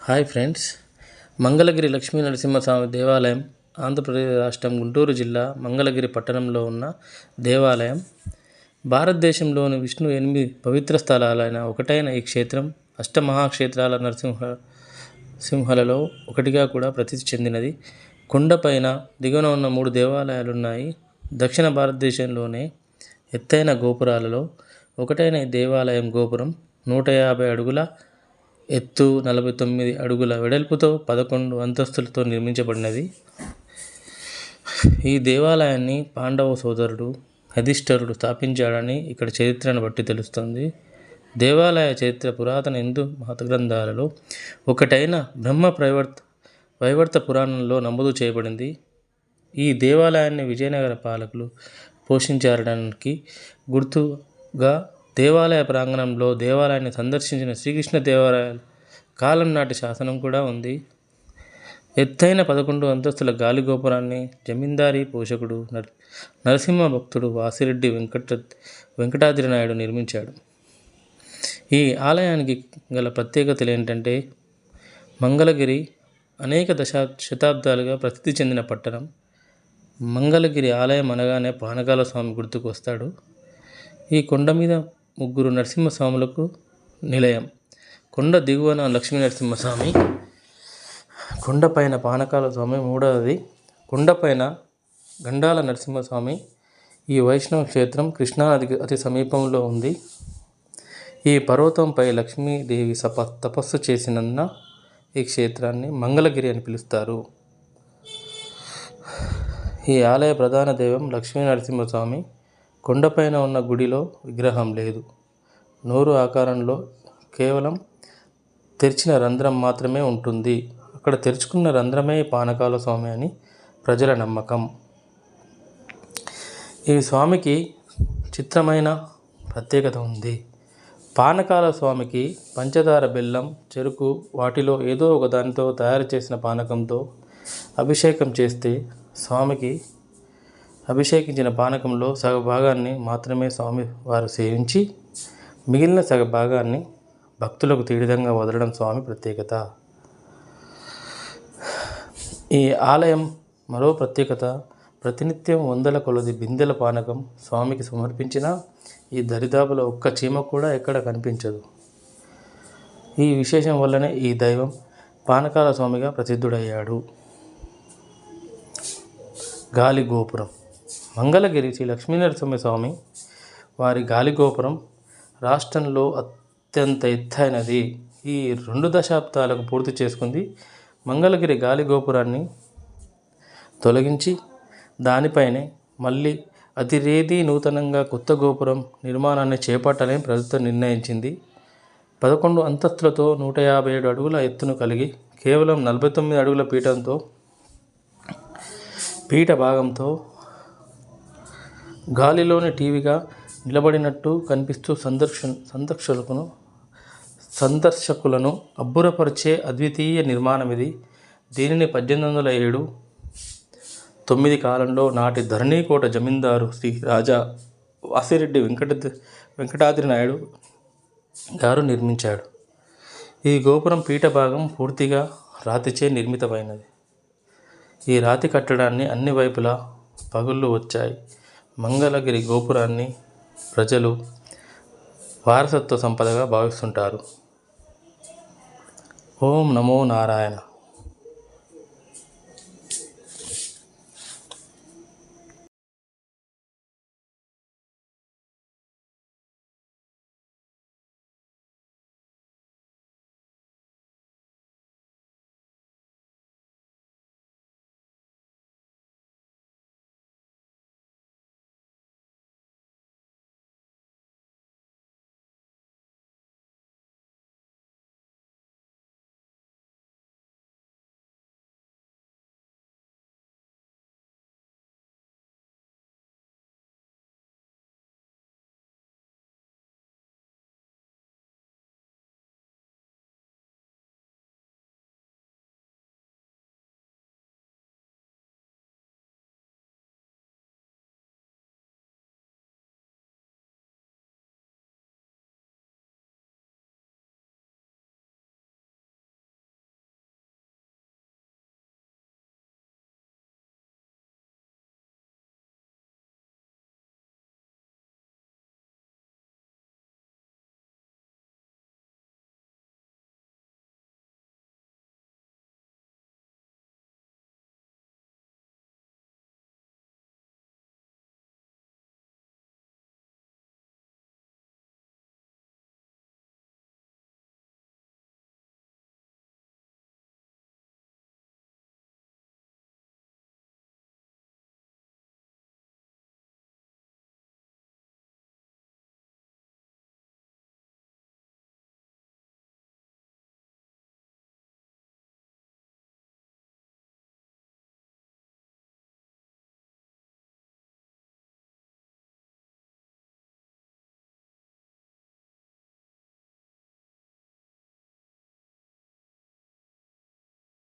Hi friends, Mangalagiri Lakshmi Narasimhaswamy దేవాలయం ఆంధ్రప్రదేశ్ రాష్ట్రం గుంటూరు జిల్లా మంగళగిరి పట్టణంలో ఉన్న దేవాలయం. భారతదేశంలోని విష్ణు 8 పవిత్ర స్థలాలైన ఒకటైన ఈ క్షేత్రం అష్టమహాక్షేత్రాల సింహాలలో ఒకటిగా కూడా ప్రసిద్ధి చెందినది. కొండపైన దిగువన ఉన్న 3 దేవాలయాలున్నాయి. దక్షిణ భారతదేశంలోనే ఎత్తైన గోపురాలలో ఒకటైన ఈ దేవాలయం గోపురం 150 అడుగుల ఎత్తు, 49 అడుగుల వెడల్పుతో 11 అంతస్తులతో నిర్మించబడినది. ఈ దేవాలయాన్ని పాండవ సోదరుడు యుధిష్ఠిరుడు స్థాపించాడని ఇక్కడ చరిత్రను బట్టి తెలుస్తుంది. దేవాలయ చరిత్ర పురాతన హిందూ మత గ్రంథాలలో ఒకటైన బ్రహ్మ వైవర్త పురాణంలో నమోదు చేయబడింది. ఈ దేవాలయాన్ని విజయనగర పాలకులు పోషించారడానికి గుర్తుగా దేవాలయ ప్రాంగణంలో దేవాలయాన్ని సందర్శించిన శ్రీకృష్ణ దేవరాయల కాలం నాటి శాసనం కూడా ఉంది. ఎత్తైన 11 అంతస్తుల గాలి గోపురాన్ని జమీందారీ పోషకుడు నరసింహ భక్తుడు వాసిరెడ్డి వెంకటాద్రి నాయుడు నిర్మించాడు. ఈ ఆలయానికి గల ప్రత్యేకతలు ఏంటంటే, మంగళగిరి అనేక శతాబ్దాలుగా ప్రసిద్ధి చెందిన పట్టణం. మంగళగిరి ఆలయం అనగానే పానకాల స్వామి గుర్తుకు వస్తాడు. ఈ కొండ మీద 3 నరసింహస్వాములకు నిలయం. కొండ దిగువన లక్ష్మీ నరసింహస్వామి, కొండపైన పానకాల స్వామి, మూడవది కొండపైన గండాల నరసింహస్వామి. ఈ వైష్ణవ క్షేత్రం కృష్ణానదికి అతి సమీపంలో ఉంది. ఈ పర్వతంపై లక్ష్మీదేవి తపస్సు చేసినందున ఈ క్షేత్రాన్ని మంగళగిరి అని పిలుస్తారు. ఈ ఆలయ ప్రధాన దైవం లక్ష్మీ నరసింహస్వామి. కొండపైన ఉన్న గుడిలో విగ్రహం లేదు. నోరు ఆకారంలో కేవలం తెరిచిన రంధ్రం మాత్రమే ఉంటుంది. అక్కడ తెరుచుకున్న రంధ్రమే పానకాల స్వామి అని ప్రజల నమ్మకం. ఈ స్వామికి చిత్రమైన ప్రత్యేకత ఉంది. పానకాల స్వామికి పంచదార, బెల్లం, చెరుకు వాటిలో ఏదో ఒక దానితో తయారు చేసిన పానకంతో అభిషేకం చేస్తే స్వామికి అభిషేకించిన పానకంలో సగ భాగాన్ని మాత్రమే స్వామి వారు సేవించి మిగిలిన సగ భాగాన్ని భక్తులకు తీర్థంగా వదలడం స్వామి ప్రత్యేకత. ఈ ఆలయం మరో ప్రత్యేకత, ప్రతినిత్యం 100 కొలది బిందెల పానకం స్వామికి సమర్పించినా ఈ దరిదాపులో ఒక్క చీమ కూడా ఎక్కడ కనిపించదు. ఈ విశేషం వల్లనే ఈ దైవం పానకాల స్వామిగా ప్రసిద్ధుడయ్యాడు. గాలి గోపురం. మంగళగిరి శ్రీ లక్ష్మీనరసింహస్వామి వారి గాలి గోపురం రాష్ట్రంలో అత్యంత ఎత్తైనది. ఈ 2 దశాబ్దాలకు పూర్తి చేసుకుంది. మంగళగిరి గాలి గోపురాన్ని తొలగించి దానిపైనే మళ్ళీ అతిరేది నూతనంగా కొత్త గోపురం నిర్మాణాన్ని చేపట్టాలని ప్రభుత్వం నిర్ణయించింది. 11 అంతస్తులతో 157 అడుగుల ఎత్తును కలిగి కేవలం 49 అడుగుల పీఠ భాగంతో గాలిలోని టీవీగా నిలబడినట్టు కనిపిస్తూ సందర్శకులను అబ్బురపరిచే అద్వితీయ నిర్మాణం ఇది. దీనిని 1807-9 కాలంలో నాటి ధరణీకోట జమీందారు శ్రీ రాజా వాసిరెడ్డి వెంకటాద్రి నాయుడు గారు నిర్మించాడు. ఈ గోపురం పీఠ భాగం పూర్తిగా రాతిచే నిర్మితమైనది. ఈ రాతి కట్టడాన్ని అన్ని వైపులా పగుళ్ళు వచ్చాయి. మంగళగిరి గోపురాన్ని ప్రజలు వారసత్వ సంపదగా భావిస్తుంటారు. ఓం నమో నారాయణ.